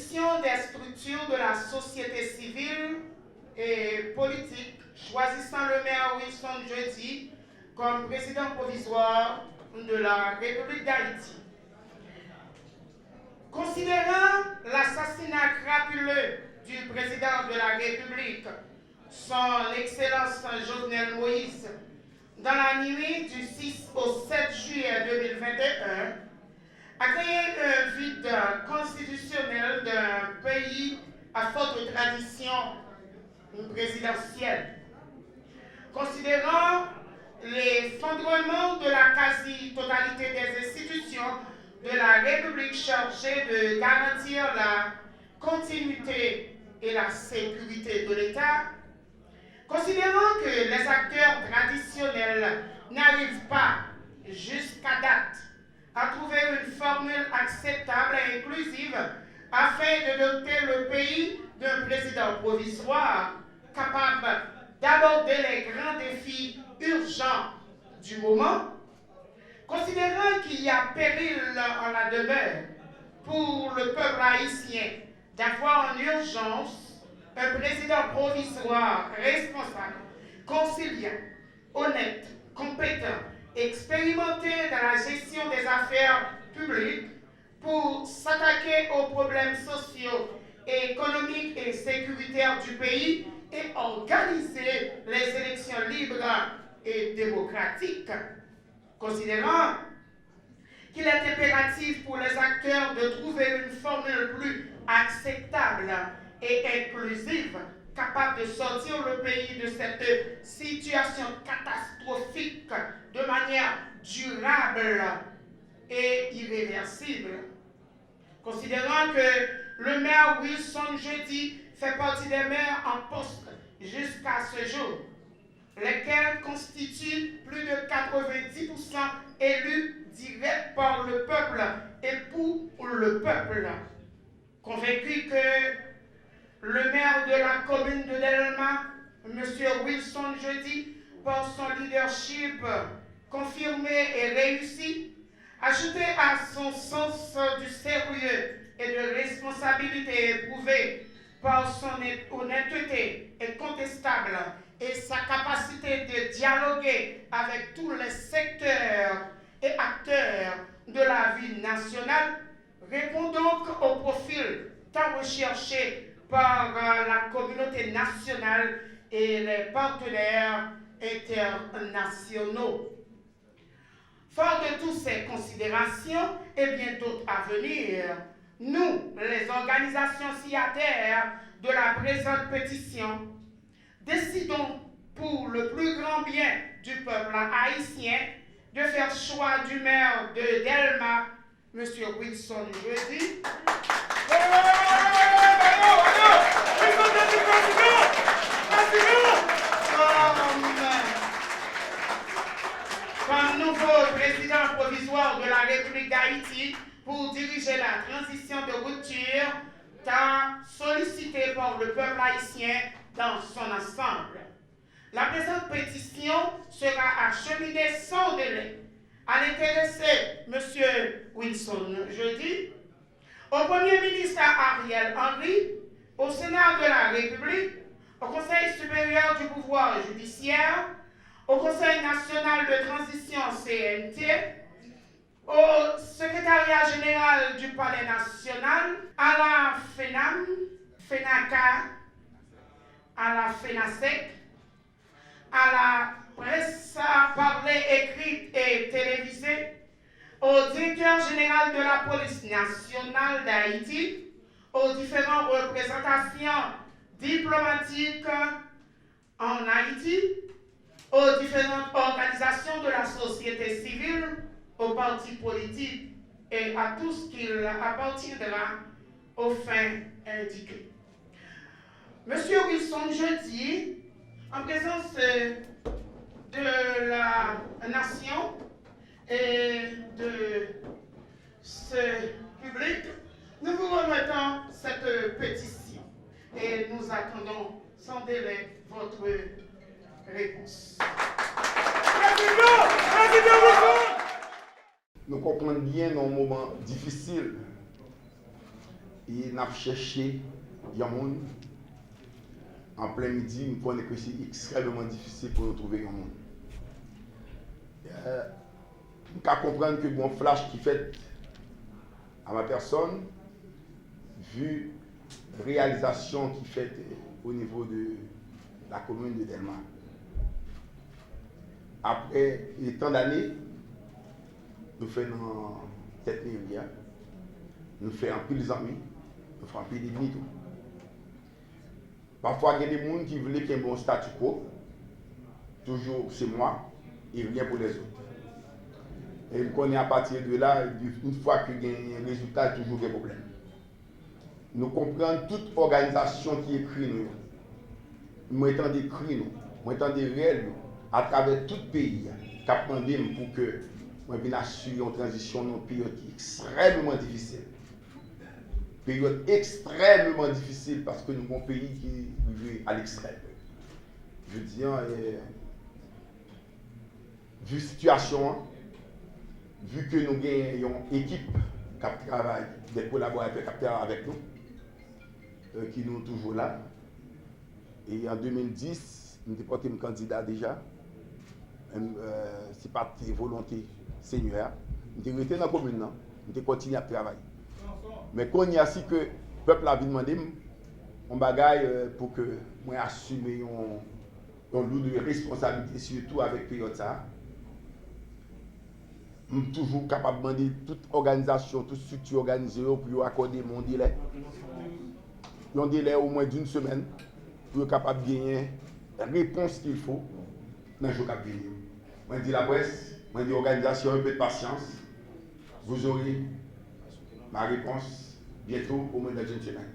l'évolution des structures de la société civile et politique, choisissant le maire Wilson Jeudi comme président provisoire de la République d'Haïti. Considérant l'assassinat crapuleux du président de la République, son Excellence Jovenel Moïse, dans la nuit du 6 au 7 juillet 2021, a créé un vide constitutionnel d'un pays à forte tradition présidentielle. Considérant l'effondrement de la quasi-totalité des institutions de la République chargée de garantir la continuité et la sécurité de l'État, considérant que les acteurs traditionnels n'arrivent pas, jusqu'à date, à trouver une formule acceptable et inclusive afin de doter le pays d'un président provisoire capable d'aborder les grands défis urgents du moment, considérant qu'il y a péril en la demeure pour le peuple haïtien d'avoir en urgence un président provisoire responsable, conciliant, honnête, compétent, expérimenté dans la gestion des affaires publiques pour s'attaquer aux problèmes sociaux, économiques et sécuritaires du pays et organiser les élections libres et démocratiques. Considérant qu'il est impératif pour les acteurs de trouver une formule plus acceptable et inclusive, capable de sortir le pays de cette situation catastrophique de manière durable et irréversible. Considérant que le maire Wilson Jeudi fait partie des maires en poste jusqu'à ce jour, lesquels constituent plus de 90% élus directs par le peuple et pour le peuple. Convaincu que le maire de la commune de Delma, M. Wilson Jeudi, par son leadership confirmé et réussi, ajouté à son sens du sérieux et de responsabilité éprouvée par son honnêteté incontestable et sa capacité de dialoguer avec tous les secteurs et acteurs de la vie nationale, répond donc au profil tant recherché par la communauté nationale et les partenaires internationaux. Fort de toutes ces considérations et bien d'autres à venir, nous, les organisations signataires de la présente pétition, décidons pour le plus grand bien du peuple haïtien de faire choix du maire de Delma, M. Wilson Jeudi. Comme nouveau président provisoire de la République d'Haïti pour diriger la transition de rupture tant sollicitée par le peuple haïtien dans son ensemble. La présente pétition sera acheminée sans délai à l'intéressé M. Wilson Jeudi, au Premier ministre Ariel Henry, au Sénat de la République, au Conseil supérieur du pouvoir judiciaire, au Conseil national de transition CNT, au secrétariat général du Palais national, à la FENAM, FENACA, à la FENASEC, à la presse parlée, écrite et télévisée, au directeur général de la police nationale d'Haïti, aux différentes représentations diplomatiques en Haïti, aux différentes organisations de la société civile, aux partis politiques et à tout ce qu'il appartiendra aux fins indiquées. Monsieur Wilson Jeudi, en présence de la nation et de ce public, nous vous remettons cette pétition et nous attendons sans délai votre réponse. Nous comprenons bien nos moments difficiles et n'a cherché un monde en plein midi, nous connaissons que c'est extrêmement difficile pour nous trouver un monde. Nous pouvons comprendre que bon flash qui fait à ma personne, vu réalisation qui fait au niveau de la commune de Delma. Après tant d'années, nous faisons cette mairie, nous faisons un peu des amis, nous faisons un peu d'ennemis. Parfois, il y a des gens qui veulent qu'il y ait un bon statu quo, toujours c'est moi et rien pour les autres. Et on connaît à partir de là, une fois qu'il y a un résultat, il y a toujours des problèmes. Nous comprenons toute organisation qui écrit nous. Nous étant des cris, nous étant des réels, à travers tout le pays, qui a demandé pour que nous puissions assurer une transition dans une période extrêmement difficile. Période extrêmement difficile parce que nous avons un pays qui vit à l'extrême. Je dis, vu la situation, vu que nous avons une équipe qui travaille, des collaborateurs qui travaillent avec nous, qui sont toujours là. Et en 2010, nous avons porté un candidat déjà. C'est pas de volonté seigneur. Nous avons été dans la commune, nous avons continué à travailler. Mais quand il y a aussi que le peuple a demandé, on bagaille pour que moi assume un lot de responsabilité, surtout avec la période ça. Je suis toujours capable de demander toute organisation, toute structure organisée pour accorder mon délai. Un délai au moins d'une semaine pour être capable de gagner la réponse qu'il faut dans le jour qui vient. Moi, je dis la presse, moi, je dis l'organisation, un peu de patience. Vous aurez ma réponse bientôt au moins dans une semaine.